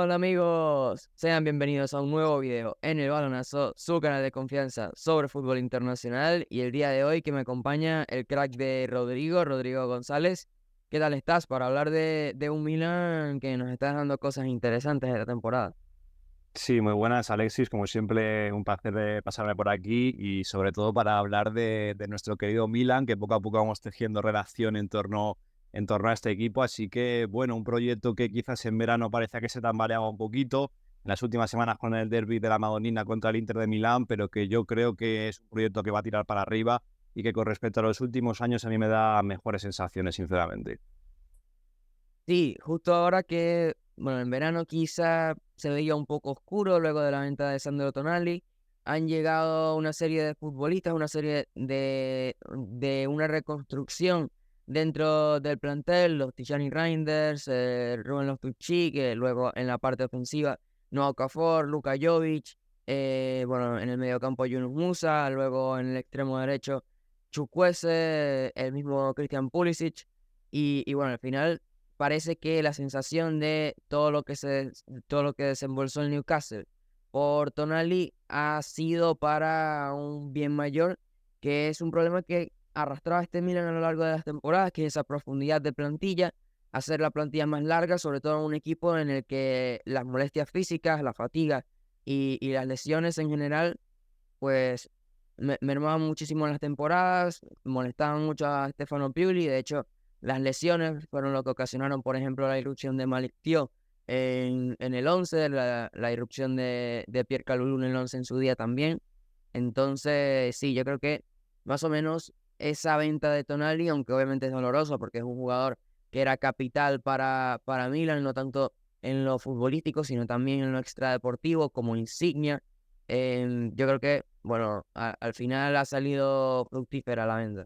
Hola amigos, sean bienvenidos a un nuevo video en el Balonazo, su canal de confianza sobre fútbol internacional. Y el día de hoy que me acompaña el crack de Rodrigo González. ¿Qué tal estás para hablar de un Milan que nos está dando cosas interesantes de la temporada? Sí, muy buenas, Alexis. Como siempre, un placer de pasarme por aquí y sobre todo para hablar de nuestro querido Milan, que poco a poco vamos tejiendo relación en torno a este equipo. Así que, bueno, un proyecto que quizás en verano parecía que se tambaleaba un poquito, en las últimas semanas con el derbi de la Madonina contra el Inter de Milán, pero que yo creo que es un proyecto que va a tirar para arriba y que con respecto a los últimos años a mí me da mejores sensaciones, sinceramente. Sí, justo ahora que, bueno, en verano quizá se veía un poco oscuro luego de la venta de Sandro Tonali. Han llegado una serie de futbolistas, una serie de una reconstrucción dentro del plantel, los Tijani Reinders, Ruben Loftus-Cheek, que luego en la parte ofensiva, Noah Okafor, Luka Jovic, bueno, en el mediocampo Yunus Musa, luego en el extremo derecho Chukwueze, el mismo Christian Pulisic, y bueno, al final parece que la sensación de todo lo que desembolsó el Newcastle por Tonali ha sido para un bien mayor, que es un problema que arrastraba este Milan a lo largo de las temporadas, que es esa profundidad de plantilla, hacer la plantilla más larga, sobre todo en un equipo en el que las molestias físicas, la fatiga y las lesiones en general, pues mermaban muchísimo en las temporadas, molestaban mucho a Stefano Pioli. De hecho, las lesiones fueron lo que ocasionaron, por ejemplo, la irrupción de Malik Thiaw en el 11, la irrupción de Pierre Kalulu en el 11 en su día también. Entonces, sí, yo creo que más o menos esa venta de Tonali, aunque obviamente es doloroso porque es un jugador que era capital para Milan, no tanto en lo futbolístico, sino también en lo extradeportivo, como insignia. Yo creo que, bueno, al final ha salido fructífera la venta.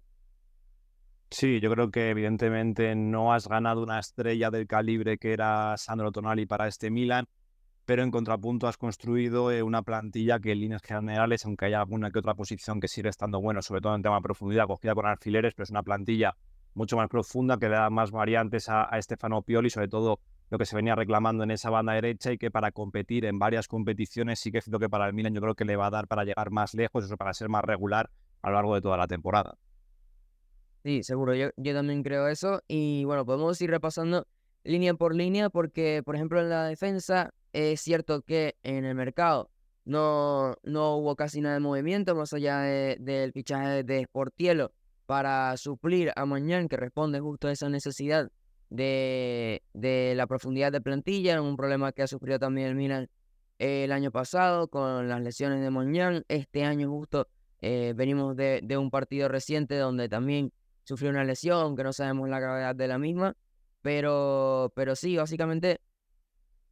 Sí, yo creo que evidentemente no has ganado una estrella del calibre que era Sandro Tonali para este Milan, pero en contrapunto has construido una plantilla que en líneas generales, aunque haya alguna que otra posición que sigue estando bueno, sobre todo en tema de profundidad, cogida con alfileres, pero es una plantilla mucho más profunda que le da más variantes a Stefano Pioli, sobre todo lo que se venía reclamando en esa banda derecha y que para competir en varias competiciones sí que es lo que para el Milan yo creo que le va a dar para llegar más lejos, eso para ser más regular a lo largo de toda la temporada. Sí, seguro, yo también creo eso. Y bueno, podemos ir repasando línea por línea porque, por ejemplo, en la defensa es cierto que en el mercado no hubo casi nada de movimiento más allá del fichaje de Sportiello para suplir a Mañán, que responde justo a esa necesidad de la profundidad de plantilla, un problema que ha sufrido también el Milan el año pasado con las lesiones de Mañán. Este año justo venimos de un partido reciente donde también sufrió una lesión, que no sabemos la gravedad de la misma, pero sí, básicamente,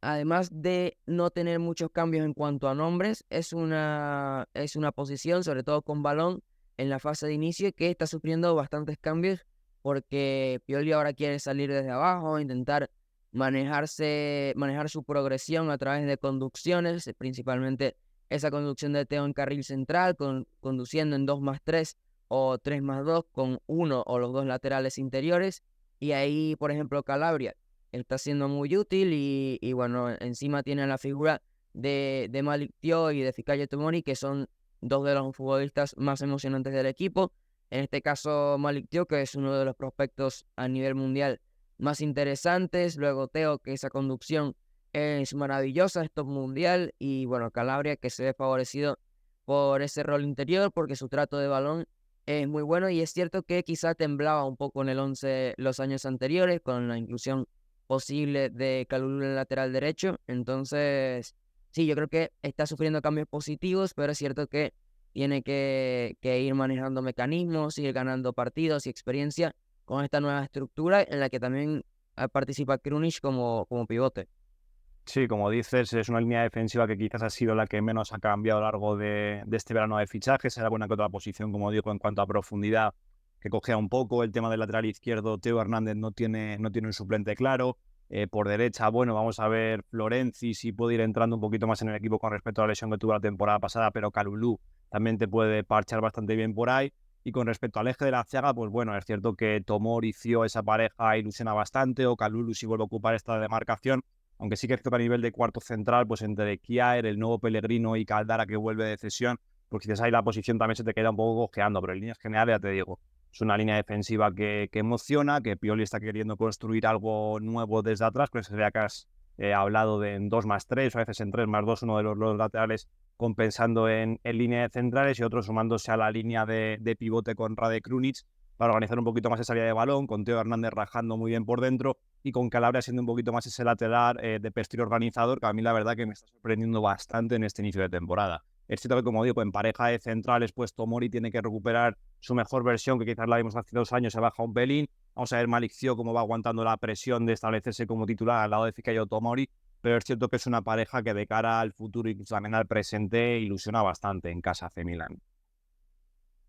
además de no tener muchos cambios en cuanto a nombres, es una posición, sobre todo con balón, en la fase de inicio, que está sufriendo bastantes cambios, porque Pioli ahora quiere salir desde abajo, intentar manejar su progresión a través de conducciones, principalmente esa conducción de Teo en carril central, conduciendo en 2 más 3 o 3 más 2 con uno o los dos laterales interiores. Y ahí, por ejemplo, Calabria está siendo muy útil y bueno, encima tiene la figura de Malik Thiaw y de Fikayo Tomori, que son dos de los futbolistas más emocionantes del equipo. En este caso, Malik Thiaw, que es uno de los prospectos a nivel mundial más interesantes. Luego Teo, que esa conducción es maravillosa, es top mundial. Y bueno, Calabria, que se ve favorecido por ese rol interior, porque su trato de balón es muy bueno. Y es cierto que quizá temblaba un poco en el 11 los años anteriores, con la inclusión posible de Kalulu en el lateral derecho. Entonces, sí, yo creo que está sufriendo cambios positivos, pero es cierto que tiene que ir manejando mecanismos, ir ganando partidos y experiencia con esta nueva estructura en la que también participa Krunic como pivote. Sí, como dices, es una línea defensiva que quizás ha sido la que menos ha cambiado a lo largo de este verano de fichajes. Hay alguna que otra posición, como digo, en cuanto a profundidad, que cogea un poco. El tema del lateral izquierdo, Teo Hernández no tiene un suplente claro. Por derecha, bueno, vamos a ver Florenzi si puede ir entrando un poquito más en el equipo con respecto a la lesión que tuvo la temporada pasada, pero Kalulu también te puede parchar bastante bien por ahí. Y con respecto al eje de la zaga, pues bueno, es cierto que Tomori y Cio, esa pareja, ilusiona bastante, o Kalulu si vuelve a ocupar esta demarcación aunque sí que es que a nivel de cuarto central, pues entre Kjaer, el nuevo Pellegrino y Caldara que vuelve de cesión, pues quizás ahí la posición también se te queda un poco cojeando, pero en líneas generales ya te digo, es una línea defensiva que emociona, que Pioli está queriendo construir algo nuevo desde atrás, pues sería que has hablado de en 2+3, o a veces en 3+2, uno de los laterales compensando en línea de centrales y otro sumándose a la línea de pivote con Rade Krunic para organizar un poquito más esa salida de balón, con Teo Hernández rajando muy bien por dentro y con Calabria siendo un poquito más ese lateral de perfil organizador, que a mí la verdad que me está sorprendiendo bastante en este inicio de temporada. Es cierto que, como digo, en pareja de centrales, pues Tomori tiene que recuperar su mejor versión, que quizás la vimos hace 2 años, se baja un pelín. Vamos a ver Malick Thiaw cómo va aguantando la presión de establecerse como titular al lado de Fikayo Tomori, pero es cierto que es una pareja que de cara al futuro y también al presente ilusiona bastante en casa AC Milan.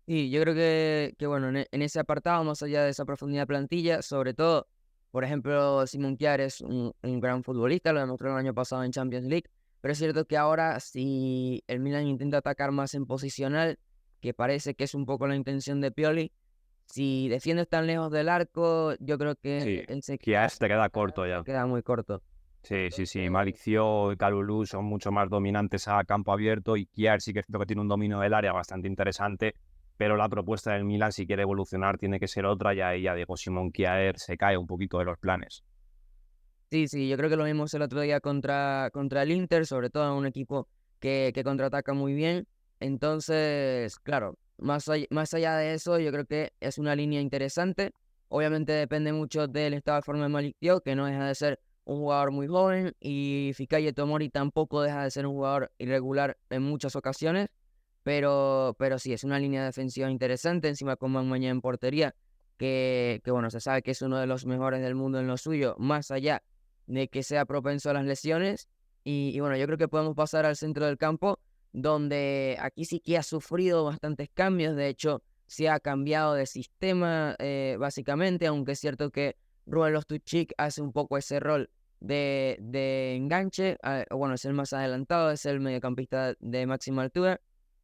Y yo creo que bueno, en ese apartado, más allá de esa profundidad de plantilla, sobre todo, por ejemplo, Simon Kjaer es un gran futbolista, lo demostró el año pasado en Champions League, pero es cierto que ahora si el Milan intenta atacar más en posicional, que parece que es un poco la intención de Pioli, si defiendes tan lejos del arco, yo creo Sí, que él Kia te queda corto se ya. queda muy corto. Sí. Malick Thiaw y Kalulu son mucho más dominantes a campo abierto y Kjaer sí que es cierto que tiene un dominio del área bastante interesante, pero la propuesta del Milan, si quiere evolucionar, tiene que ser otra y ahí ya digo, Simon Kjaer se cae un poquito de los planes. Sí, yo creo que lo vimos el otro día contra el Inter, sobre todo en un equipo que contraataca muy bien. Entonces, claro, más allá de eso, yo creo que es una línea interesante. Obviamente depende mucho del estado de forma de Malick Thiaw, que no deja de ser un jugador muy joven, y Fikayo Tomori tampoco deja de ser un jugador irregular en muchas ocasiones, pero sí, es una línea defensiva interesante, encima con Mañana en portería, que bueno, se sabe que es uno de los mejores del mundo en lo suyo, más allá de que sea propenso a las lesiones. Y bueno, yo creo que podemos pasar al centro del campo, donde aquí sí que ha sufrido bastantes cambios. De hecho, se ha cambiado de sistema, básicamente, aunque es cierto que Ruben Loftus-Cheek hace un poco ese rol de enganche. Bueno, es el más adelantado, es el mediocampista de máxima altura.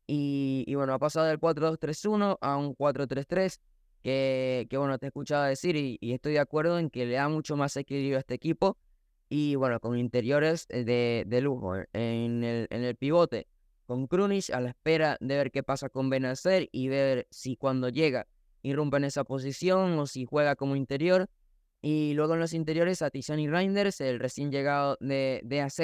Y bueno, ha pasado del 4-2-3-1 a un 4-3-3, que bueno, te he escuchado decir y estoy de acuerdo en que le da mucho más equilibrio a este equipo. Y bueno, con interiores de lujo. En el pivote, con Krunic, a la espera de ver qué pasa con Benacer y ver si cuando llega irrumpe en esa posición o si juega como interior. Y luego en los interiores a Tijani Reinders, el recién llegado de AZ,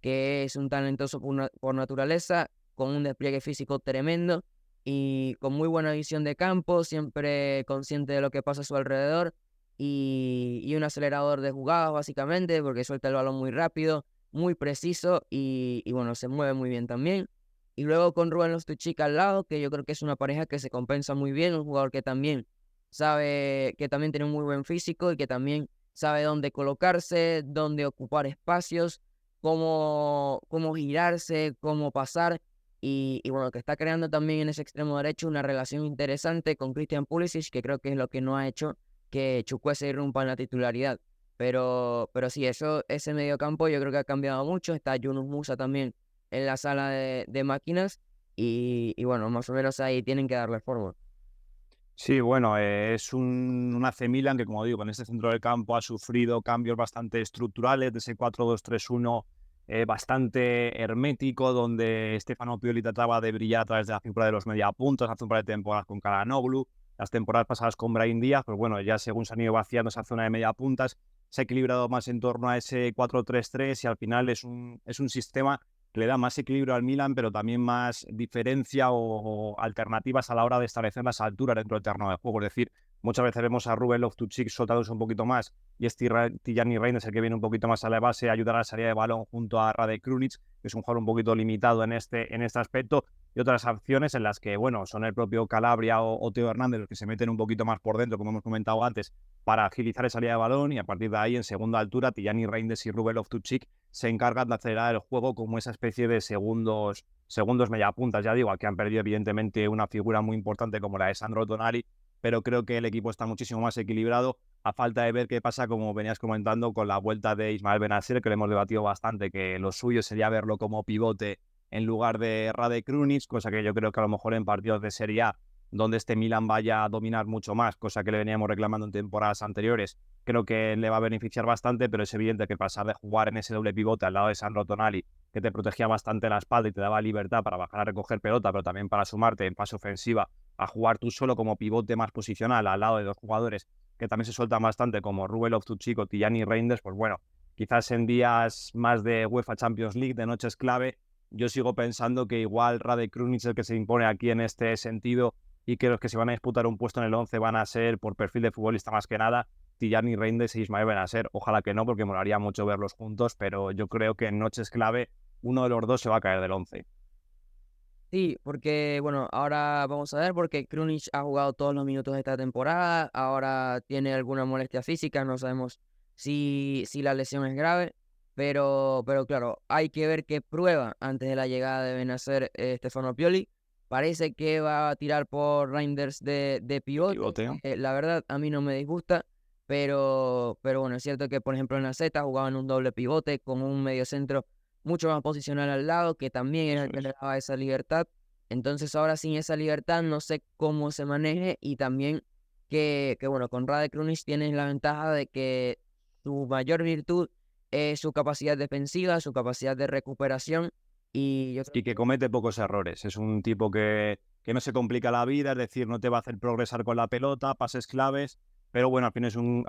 que es un talentoso por naturaleza, con un despliegue físico tremendo y con muy buena visión de campo, siempre consciente de lo que pasa a su alrededor y un acelerador de jugadas básicamente, porque suelta el balón muy rápido, muy preciso y bueno, se mueve muy bien también. Y luego con Rubén Loftus-Cheek al lado, que yo creo que es una pareja que se compensa muy bien, un jugador que también sabe, que también tiene un muy buen físico y que también sabe dónde colocarse, dónde ocupar espacios, cómo girarse, cómo pasar. Y bueno, que está creando también en ese extremo derecho una relación interesante con Christian Pulisic, que creo que es lo que no ha hecho que Chukwueze irrumpa en la titularidad. Pero sí, ese mediocampo yo creo que ha cambiado mucho. Está Yunus Musa también en la sala de máquinas. Y bueno, más o menos ahí tienen que darle forma. Sí, bueno, es un AC Milan que, como digo, en este centro del campo ha sufrido cambios bastante estructurales de ese 4-2-3-1 bastante hermético, donde Stefano Pioli trataba de brillar a través de la figura de los mediapuntos, hace un par de temporadas con Calhanoglu, las temporadas pasadas con Brahim Díaz, pues bueno, ya según se han ido vaciando esa zona de mediapuntas, se ha equilibrado más en torno a ese 4-3-3 y al final es un sistema que le da más equilibrio al Milan, pero también más diferencia o alternativas a la hora de establecer las alturas dentro del terreno de juego. Es decir, muchas veces vemos a Ruben Loftus-Cheek soltándose un poquito más y es Tijani Reinders el que viene un poquito más a la base a ayudar a la salida de balón junto a Rade Krunic, que es un jugador un poquito limitado en este aspecto, y otras acciones en las que, bueno, son el propio Calabria o Teo Hernández los que se meten un poquito más por dentro, como hemos comentado antes, para agilizar esa salida de balón y a partir de ahí, en segunda altura, Tijani Reinders y Ruben Loftus-Cheek se encargan de acelerar el juego como esa especie de segundos mediapuntas. Ya digo, aquí han perdido evidentemente una figura muy importante como la de Sandro Tonali, pero creo que el equipo está muchísimo más equilibrado a falta de ver qué pasa, como venías comentando, con la vuelta de Ismael Bennacer, que le hemos debatido bastante, que lo suyo sería verlo como pivote en lugar de Rade Krunic, cosa que yo creo que a lo mejor en partidos de Serie A donde este Milan vaya a dominar mucho más, cosa que le veníamos reclamando en temporadas anteriores. Creo que le va a beneficiar bastante, pero es evidente que pasar de jugar en ese doble pivote al lado de Sandro Tonali, que te protegía bastante la espalda y te daba libertad para bajar a recoger pelota, pero también para sumarte en fase ofensiva a jugar tú solo como pivote más posicional al lado de dos jugadores que también se sueltan bastante, como Ruben Loftus-Cheek o Tijani Reinders, pues bueno, quizás en días más de UEFA Champions League, de noches clave, yo sigo pensando que igual Rade Krunic es el que se impone aquí en este sentido y que los que se van a disputar un puesto en el 11 van a ser, por perfil de futbolista más que nada, Tijani Reinders y Ismael Benacer. Ojalá que no, porque molaría mucho verlos juntos, pero yo creo que en noches clave uno de los dos se va a caer del 11. Sí, porque bueno, ahora vamos a ver, porque Krunic ha jugado todos los minutos de esta temporada, ahora tiene alguna molestia física, no sabemos si la lesión es grave, pero claro, hay que ver qué prueba antes de la llegada de Benacer Stefano Pioli. Parece que va a tirar por Reinders de pivote, Pivote, ¿no? que la verdad a mí no me disgusta, pero bueno, es cierto que por ejemplo en la Z jugaba en un doble pivote con un mediocentro mucho más posicional al lado, que también era Eso el que es. le daba esa libertad. Entonces ahora sin esa libertad no sé cómo se maneje y también que bueno, con Rade Krunic tienes la ventaja de que su mayor virtud es su capacidad defensiva, su capacidad de recuperación y yo creo Y que comete pocos errores. Es un tipo que no se complica la vida, es decir, no te va a hacer progresar con la pelota, pases claves, pero bueno, al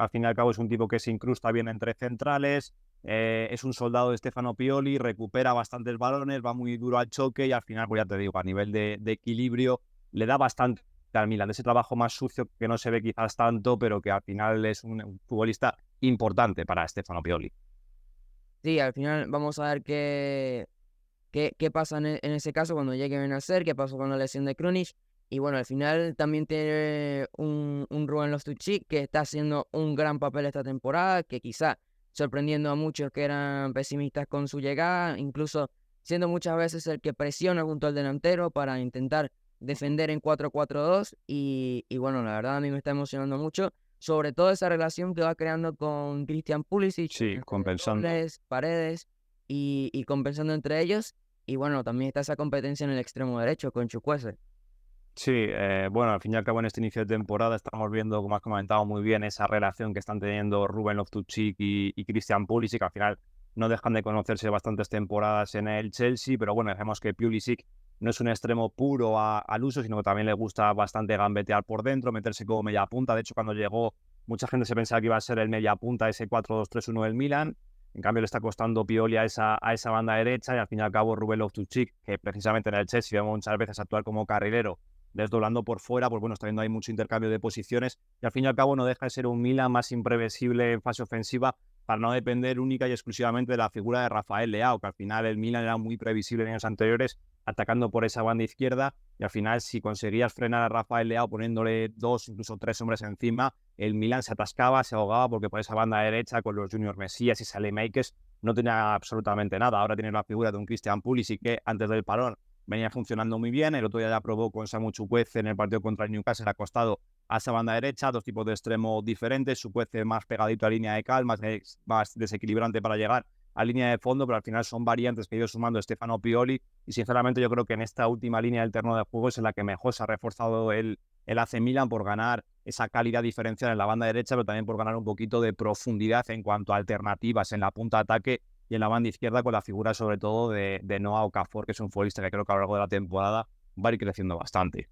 fin y al cabo es un tipo que se incrusta bien entre centrales, es un soldado de Stefano Pioli, recupera bastantes balones, va muy duro al choque y al final, pues ya te digo, a nivel de equilibrio, le da bastante al Milan, de ese trabajo más sucio que no se ve quizás tanto, pero que al final es un futbolista importante para Stefano Pioli. sí, al final vamos a ver qué pasa en ese caso cuando llegue a Benacer, qué pasó con la lesión de Krunic. Y bueno, al final también tiene un Ruben Loftus-Cheek que está haciendo un gran papel esta temporada, que quizá sorprendiendo a muchos que eran pesimistas con su llegada, incluso siendo muchas veces el que presiona junto al delantero para intentar defender en 4-4-2. Y bueno, la verdad a mí me está emocionando mucho, sobre todo esa relación que va creando con Christian Pulisic, Sí, entre compensando. dobles, paredes y compensando entre ellos. Y bueno, también está esa competencia en el extremo derecho con Chukwueze. Sí, bueno, al fin y al cabo en este inicio de temporada estamos viendo, como has comentado muy bien, esa relación que están teniendo Ruben Loftus-Cheek y Christian Pulisic, que al final no dejan de conocerse bastantes temporadas en el Chelsea, pero bueno, sabemos que Pulisic no es un extremo puro al uso, sino que también le gusta bastante gambetear por dentro, meterse como media punta. De hecho, cuando llegó, mucha gente se pensaba que iba a ser el media punta, ese 4-2-3-1 del Milan. En cambio, le está costando Pioli a esa banda derecha y al fin y al cabo Ruben Loftus-Cheek, que precisamente en el Chelsea vemos muchas veces actuar como carrilero, desdoblando por fuera, pues bueno, está viendo ahí mucho intercambio de posiciones y al fin y al cabo no deja de ser un Milan más imprevisible en fase ofensiva para no depender única y exclusivamente de la figura de Rafael Leao, que al final el Milan era muy previsible en años anteriores atacando por esa banda izquierda y al final si conseguías frenar a Rafael Leao poniéndole 2, incluso 3 hombres encima, el Milan se atascaba, se ahogaba porque por esa banda derecha con los Junior Mesías y Saelemaekers no tenía absolutamente nada. Ahora tiene la figura de un Christian Pulisic que antes del parón venía funcionando muy bien. El otro día ya probó con Samu Chukwueze en el partido contra el Newcastle acostado a esa banda derecha, dos tipos de extremo diferentes, Chukwueze más pegadito a línea de cal, más desequilibrante para llegar a línea de fondo, pero al final son variantes que ha ido sumando Stefano Pioli y sinceramente yo creo que en esta última línea del terreno de juego es en la que mejor se ha reforzado el AC Milan por ganar esa calidad diferencial en la banda derecha, pero también por ganar un poquito de profundidad en cuanto a alternativas en la punta de ataque y en la banda izquierda con la figura sobre todo de Noah Okafor, que es un futbolista que creo que a lo largo de la temporada va a ir creciendo bastante.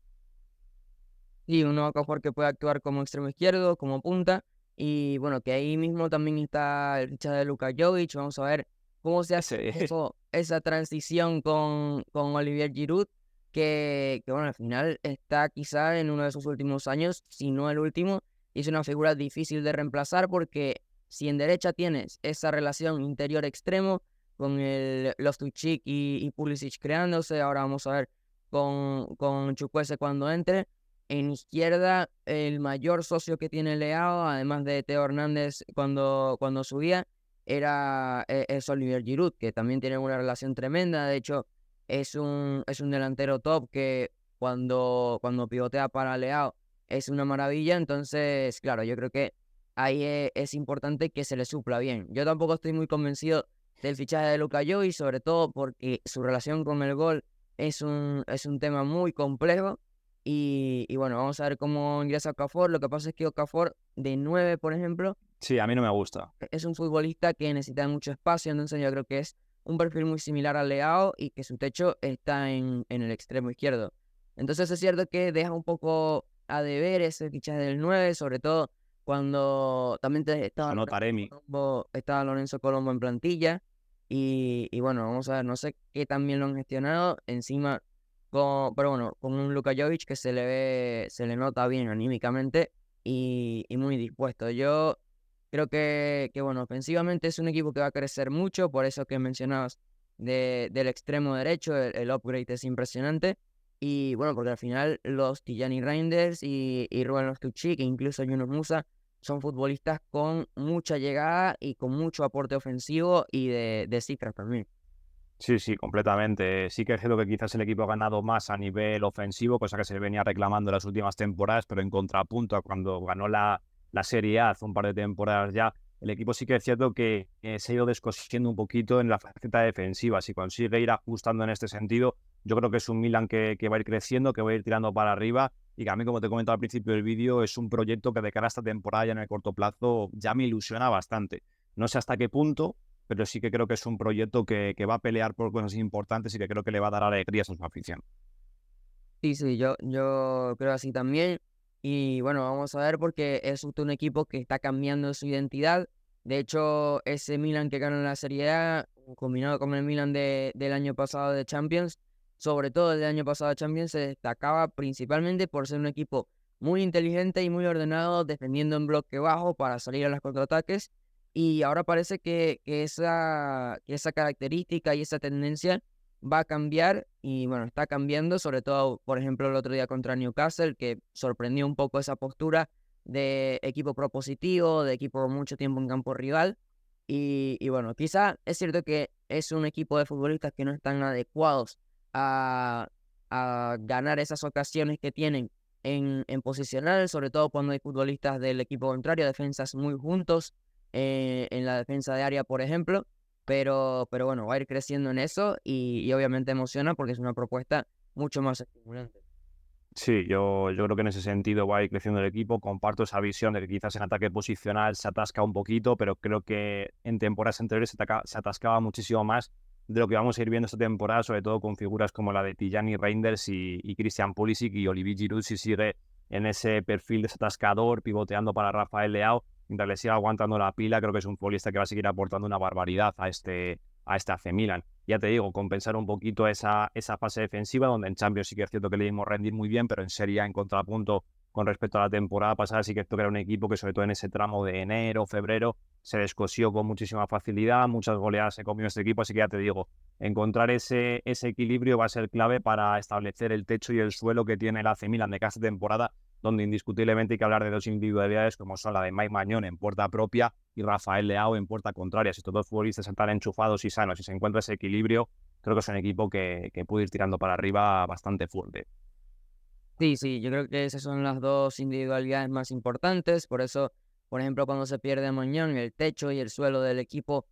Y un nuevo Okafor que puede actuar como extremo izquierdo, como punta. Y bueno, que ahí mismo también está el fichaje de Luka Jovic. Vamos a ver cómo se hace Ese, un poco esa transición con Olivier Giroud, que bueno, al final está quizá en uno de sus últimos años, si no el último, y es una figura difícil de reemplazar porque si en derecha tienes esa relación interior-extremo con el Loftus-Cheek y Pulisic creándose, ahora vamos a ver con Chukwueze cuando entre. En izquierda, el mayor socio que tiene Leao, además de Teo Hernández cuando subía, es Olivier Giroud, que también tiene una relación tremenda. De hecho, es un delantero top que cuando pivotea para Leao es una maravilla. Entonces, claro, yo creo que ahí es importante que se le supla bien. Yo tampoco estoy muy convencido del fichaje de Luka Jovic, sobre todo porque su relación con el gol es un tema muy complejo Y bueno, vamos a ver cómo ingresa Okafor. Lo que pasa es que Okafor de 9, por ejemplo, Sí, a mí no me gusta. es un futbolista que necesita mucho espacio, entonces yo creo que es un perfil muy similar al Leao y que su techo está en el extremo izquierdo. Entonces es cierto que deja un poco a deber ese fichaje del 9, sobre todo cuando también Se nota Taremi. estaba Lorenzo Colombo en plantilla. Y bueno, vamos a ver, no sé qué tan bien lo han gestionado. Encima, pero bueno, con un Luka Jovic que se le nota bien anímicamente y muy dispuesto. Yo creo que, bueno, ofensivamente es un equipo que va a crecer mucho, por eso que mencionabas del extremo derecho, el upgrade es impresionante. Y bueno, porque al final los Tijani Reinders y Ruben Loftus-Cheek, e incluso Yunus Musa, son futbolistas con mucha llegada y con mucho aporte ofensivo y de cifras también. Sí, sí, completamente. Sí que es cierto que quizás el equipo ha ganado más a nivel ofensivo, cosa que se le venía reclamando en las últimas temporadas, pero en contrapunto a cuando ganó la Serie A hace un par de temporadas ya, el equipo sí que es cierto que se ha ido descosiendo un poquito en la faceta defensiva. Si consigue ir ajustando en este sentido, yo creo que es un Milan que va a ir creciendo, que va a ir tirando para arriba y que a mí, como te he comentado al principio del vídeo, es un proyecto que de cara a esta temporada ya en el corto plazo ya me ilusiona bastante. No sé hasta qué punto, pero sí que creo que es un proyecto que va a pelear por cosas importantes y que creo que le va a dar alegrías a su afición. Sí, sí, yo creo así también. Y bueno, vamos a ver porque es justo un equipo que está cambiando su identidad. De hecho, ese Milan que ganó la Serie A, combinado con el Milan del año pasado de Champions, sobre todo el del año pasado de Champions, se destacaba principalmente por ser un equipo muy inteligente y muy ordenado, defendiendo en bloque bajo para salir a los contraataques. Y ahora parece que esa característica y esa tendencia va a cambiar y bueno, está cambiando, sobre todo, por ejemplo, el otro día contra Newcastle, que sorprendió un poco esa postura de equipo propositivo, de equipo con mucho tiempo en campo rival. Y bueno, quizá es cierto que es un equipo de futbolistas que no están adecuados a, a ganar esas ocasiones que tienen en posicional, sobre todo cuando hay futbolistas del equipo contrario, defensas muy juntos en la defensa de área, por ejemplo. Pero bueno, va a ir creciendo en eso y obviamente emociona porque es una propuesta mucho más estimulante. Sí, yo creo que en ese sentido va a ir creciendo el equipo. Comparto esa visión de que quizás en ataque posicional se atasca un poquito, pero creo que en temporadas anteriores se atascaba muchísimo más de lo que vamos a ir viendo esta temporada, sobre todo con figuras como la de Tijani Reinders y Christian Pulisic y Olivier Giroud, si sigue en ese perfil desatascador, pivoteando para Rafael Leao, mientras le siga aguantando la pila. Creo que es un futbolista que va a seguir aportando una barbaridad a este AC Milan. Ya te digo, compensar un poquito esa fase defensiva, donde en Champions sí que es cierto que le dimos rendir muy bien, pero en Serie A en contrapunto con respecto a la temporada pasada sí que esto era un equipo que sobre todo en ese tramo de enero, febrero, se descosió con muchísima facilidad, muchas goleadas se comió este equipo, así que ya te digo, encontrar ese equilibrio va a ser clave para establecer el techo y el suelo que tiene el AC Milan de cada temporada, donde indiscutiblemente hay que hablar de dos individualidades como son la de Mike Maignan en puerta propia y Rafael Leao en puerta contraria. Si estos dos futbolistas están enchufados y sanos y se encuentra ese equilibrio, creo que es un equipo que puede ir tirando para arriba bastante fuerte. Sí, sí, yo creo que esas son las dos individualidades más importantes. Por eso, por ejemplo, cuando se pierde a Mañón, el techo y el suelo del equipo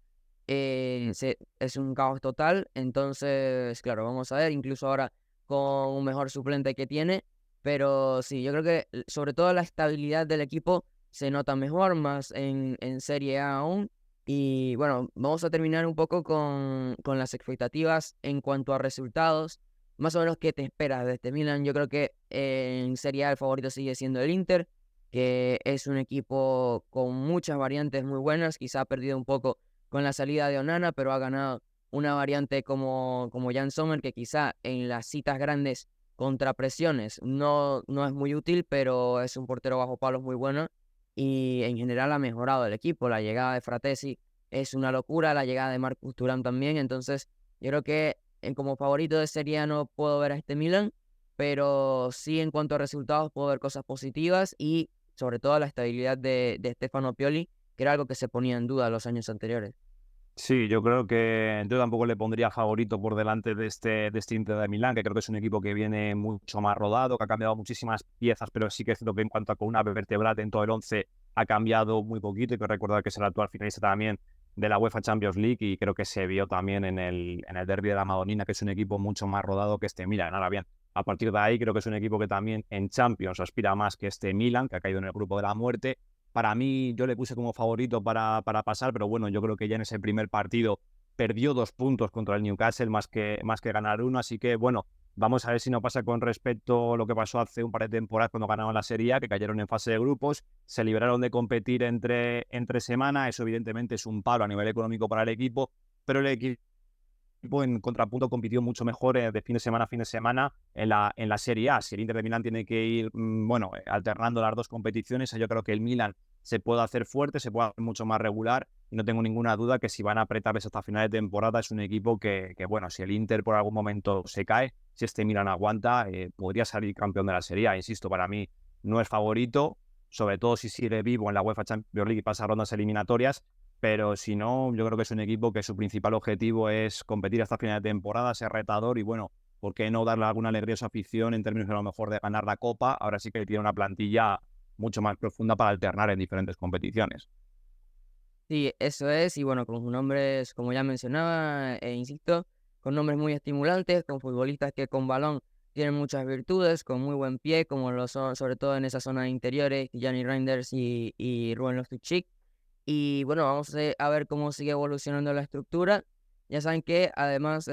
es un caos total. Entonces, claro, vamos a ver, incluso ahora con un mejor suplente que tiene. Pero sí, yo creo que sobre todo la estabilidad del equipo se nota mejor, más en Serie A aún. Y bueno, vamos a terminar un poco con las expectativas en cuanto a resultados. Más o menos, ¿qué te esperas de este Milan? Yo creo que en Serie A el favorito sigue siendo el Inter, que es un equipo con muchas variantes muy buenas. Quizá ha perdido un poco con la salida de Onana, pero ha ganado una variante como Jan Sommer, que quizá en las citas grandes contra presiones no es muy útil, pero es un portero bajo palos muy bueno. Y en general ha mejorado el equipo. La llegada de Fratesi es una locura, la llegada de Marcus Thuram también. Entonces, yo creo que como favorito de Serie A no puedo ver a este Milan, pero sí en cuanto a resultados puedo ver cosas positivas y sobre todo la estabilidad de Stefano Pioli, que era algo que se ponía en duda los años anteriores. Sí, yo creo que yo tampoco le pondría favorito por delante de este Inter de Milán, que creo que es un equipo que viene mucho más rodado, que ha cambiado muchísimas piezas, pero sí que es cierto que en cuanto a columna vertebral en todo el 11 ha cambiado muy poquito. Y que recordar que es el actual finalista también de la UEFA Champions League y creo que se vio también en el derbi de la Madonina, que es un equipo mucho más rodado que este Milan. Ahora bien, A partir de ahí creo que es un equipo que también en Champions aspira más que este Milan, que ha caído en el grupo de la muerte. Para mí, yo le puse como favorito para pasar, pero bueno, yo creo que ya en ese primer partido perdió 2 puntos contra el Newcastle más que ganar uno, así que bueno, vamos a ver si no pasa con respecto a lo que pasó hace un par de temporadas cuando ganaban la Serie A, que cayeron en fase de grupos, se liberaron de competir entre semana, eso evidentemente es un palo a nivel económico para el equipo, pero el equipo en contrapunto compitió mucho mejor de fin de semana en la Serie A. Si el Inter de Milán tiene que ir alternando las dos competiciones, yo creo que el Milan se puede hacer fuerte, se puede hacer mucho más regular y no tengo ninguna duda que si van a apretarles hasta final de temporada es un equipo que bueno, si el Inter por algún momento se cae, si este Milan aguanta, podría salir campeón de la Serie A. Insisto, para mí no es favorito, sobre todo si sigue vivo en la UEFA Champions League y pasa rondas eliminatorias, pero si no, yo creo que es un equipo que su principal objetivo es competir hasta final de temporada, ser retador y bueno, ¿por qué no darle alguna alegría a su afición en términos de a lo mejor de ganar la Copa? Ahora sí que tiene una plantilla mucho más profunda para alternar en diferentes competiciones. Sí, eso es, y bueno, con nombres, como ya mencionaba, e insisto, con nombres muy estimulantes, con futbolistas que con balón tienen muchas virtudes, con muy buen pie, como lo son sobre todo en esa zona de interiores, Gianni Reinders y Ruben Loftus-Cheek. Y bueno, vamos a ver cómo sigue evolucionando la estructura. Ya saben que además,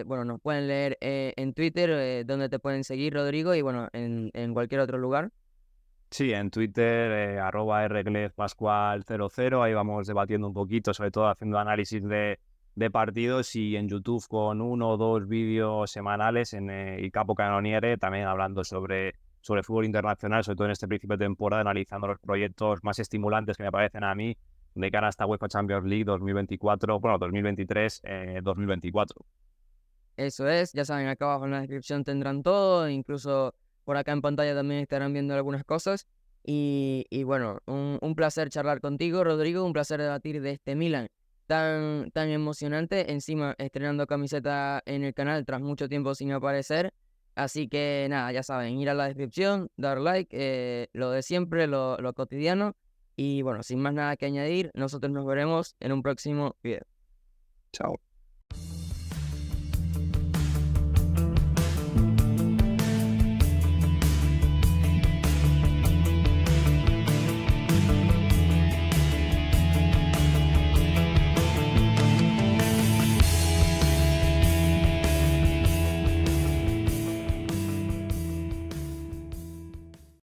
bueno, nos pueden leer en Twitter, donde te pueden seguir, Rodrigo, y bueno, en cualquier otro lugar. Sí, en Twitter, @rglezpascual00, ahí vamos debatiendo un poquito, sobre todo haciendo análisis de partidos y en YouTube con 1 o 2 vídeos semanales en y Capo Canoniere, también hablando sobre fútbol internacional, sobre todo en este principio de temporada, analizando los proyectos más estimulantes que me parecen a mí de cara a esta UEFA Champions League 2024, bueno, 2023, 2024. Eso es, ya saben, acá abajo en la descripción tendrán todo, incluso por acá en pantalla también estarán viendo algunas cosas. Y bueno, un placer charlar contigo, Rodrigo, un placer debatir de este Milan tan emocionante, encima estrenando camiseta en el canal tras mucho tiempo sin aparecer. Así que nada, ya saben, ir a la descripción, dar like, lo de siempre, lo cotidiano. Y bueno, sin más nada que añadir, nosotros nos veremos en un próximo video. Chao.